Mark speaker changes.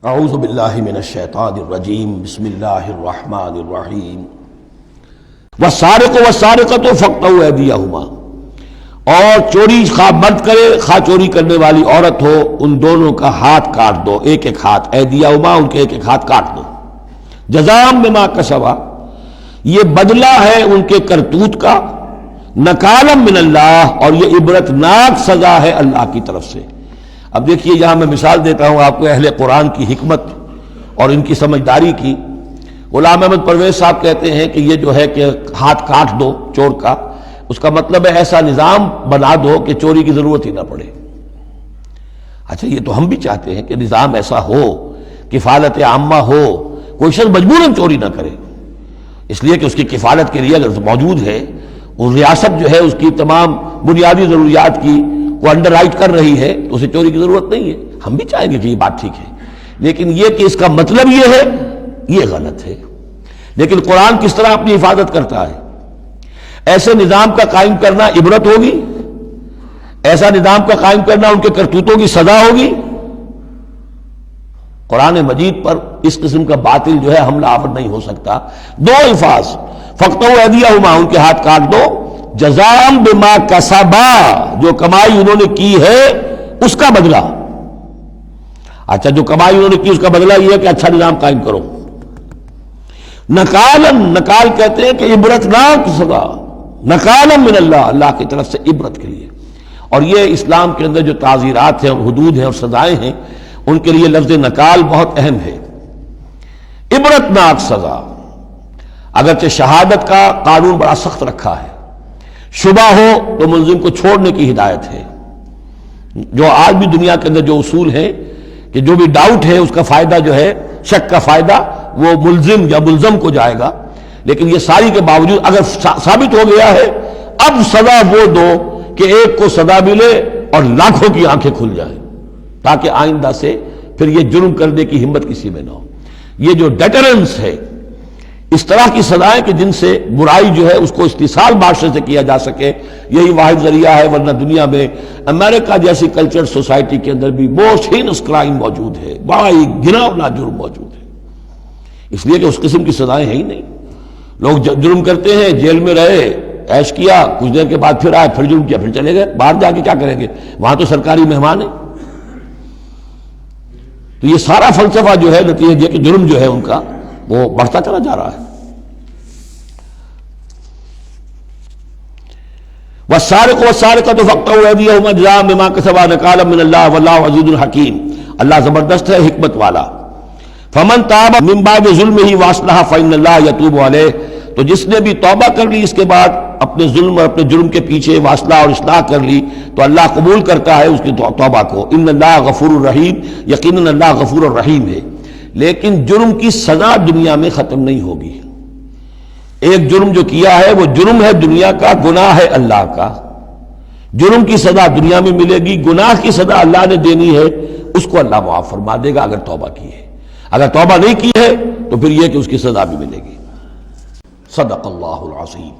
Speaker 1: اعوذ باللہ من الشیطان الرجیم بسم اللہ الرحمن الرحیم والسارق والسارقۃ فاقطعوا ایدیہما، اور چوری خواہ مرد کرے خواہ چوری کرنے والی عورت ہو، ان دونوں کا ہاتھ کاٹ دو، ایک ایک ہاتھ، ایدیہما ان کے ایک ایک ہاتھ کاٹ دو، جزاء بما کسبا، یہ بدلہ ہے ان کے کرتوت کا، نکالا من اللہ، اور یہ عبرتناک سزا ہے اللہ کی طرف سے۔ اب دیکھیے یہاں میں مثال دیتا ہوں آپ کو اہل قرآن کی حکمت اور ان کی سمجھداری کی۔ غلام احمد پرویز صاحب کہتے ہیں کہ یہ جو ہے کہ ہاتھ کاٹ دو چور کا، اس کا مطلب ہے ایسا نظام بنا دو کہ چوری کی ضرورت ہی نہ پڑے۔ اچھا یہ تو ہم بھی چاہتے ہیں کہ نظام ایسا ہو، کفالت عامہ ہو، کوئی شخص مجبوراً چوری نہ کرے، اس لیے کہ اس کی کفالت کے لیے اگر موجود ہے، وہ ریاست جو ہے اس کی تمام بنیادی ضروریات کی وہ انڈر رائٹ کر رہی ہے، تو اسے چوری کی ضرورت نہیں ہے۔ ہم بھی چاہیں گے کہ یہ بات ٹھیک ہے، لیکن یہ کہ اس کا مطلب یہ ہے، یہ غلط ہے۔ لیکن قرآن کس طرح اپنی حفاظت کرتا ہے؟ ایسے نظام کا قائم کرنا عبرت ہوگی، ایسا نظام کا قائم کرنا ان کے کرتوتوں کی سزا ہوگی۔ قرآن مجید پر اس قسم کا باطل جو ہے حملہ آور نہیں ہو سکتا۔ دو الفاظ، فاقطعوا ایدیہما ان کے ہاتھ کاٹ دو، جزاء بما کسبا جو کمائی انہوں نے کی ہے اس کا بدلہ۔ اچھا جو کمائی انہوں نے کی اس کا بدلہ یہ ہے کہ اچھا نظام قائم کرو۔ نکالن، نکال کہتے ہیں کہ عبرتناک سزا، نکالن من اللہ، اللہ کی طرف سے عبرت کے لیے۔ اور یہ اسلام کے اندر جو تعزیرات ہیں اور حدود ہیں اور سزائیں ہیں، ان کے لیے لفظ نکال بہت اہم ہے۔ عبرتناک سزا، اگرچہ شہادت کا قانون بڑا سخت رکھا ہے، شبہ ہو تو ملزم کو چھوڑنے کی ہدایت ہے۔ جو آج بھی دنیا کے اندر جو اصول ہے کہ جو بھی ڈاؤٹ ہے اس کا فائدہ جو ہے، شک کا فائدہ وہ ملزم یا ملزم کو جائے گا، لیکن یہ ساری کے باوجود اگر ثابت ہو گیا ہے، اب سزا وہ دو کہ ایک کو سزا ملے اور لاکھوں کی آنکھیں کھل جائیں، تاکہ آئندہ سے پھر یہ جرم کرنے کی ہمت کسی میں نہ ہو۔ یہ جو ڈیٹرنس ہے، اس طرح کی سزائیں کہ جن سے برائی جو ہے اس کو استحصال معاشرے سے کیا جا سکے، یہی واحد ذریعہ ہے۔ ورنہ دنیا میں امریکہ جیسی کلچر سوسائٹی کے اندر بھی موسٹ ہینس کرائم موجود ہے، بڑا ہی گھناؤنا جرم موجود ہے، اس لیے کہ اس قسم کی سزائیں ہیں ہی نہیں۔ لوگ جرم کرتے ہیں، جیل میں رہے، عیش کیا، کچھ دیر کے بعد پھر آئے، پھر جرم کیا، پھر چلے گئے، باہر جا کے کیا کریں گے، وہاں تو سرکاری مہمان ہیں۔ تو یہ سارا فلسفہ جو ہے نتیجہ کہ جرم جو ہے ان کا وہ بڑھتا چلا جا رہا ہے۔ والسارق والسارقۃ فاقطعوا ایدیہما جزاء بما کسبا نکالا من اللہ واللہ عزیز حکیم، اللہ زبردست ہے، حکمت والا۔ فمن تاب من بعد ظلمہ واصلح فإن اللہ یتوب علیہ، تو جس نے بھی توبہ کر لی اس کے بعد اپنے ظلم اور اپنے جرم کے پیچھے واصلہ اور اصلاح کر لی، تو اللہ قبول کرتا ہے اس کی توبہ کو۔ ان اللہ غفور الرحیم، یقیناً اللہ غفور الرحیم ہے۔ لیکن جرم کی سزا دنیا میں ختم نہیں ہوگی۔ ایک جرم جو کیا ہے وہ جرم ہے دنیا کا، گناہ ہے اللہ کا۔ جرم کی سزا دنیا میں ملے گی، گناہ کی سزا اللہ نے دینی ہے، اس کو اللہ معاف فرما دے گا اگر توبہ کی ہے۔ اگر توبہ نہیں کی ہے تو پھر یہ کہ اس کی سزا بھی ملے گی۔ صدق اللہ العظیم۔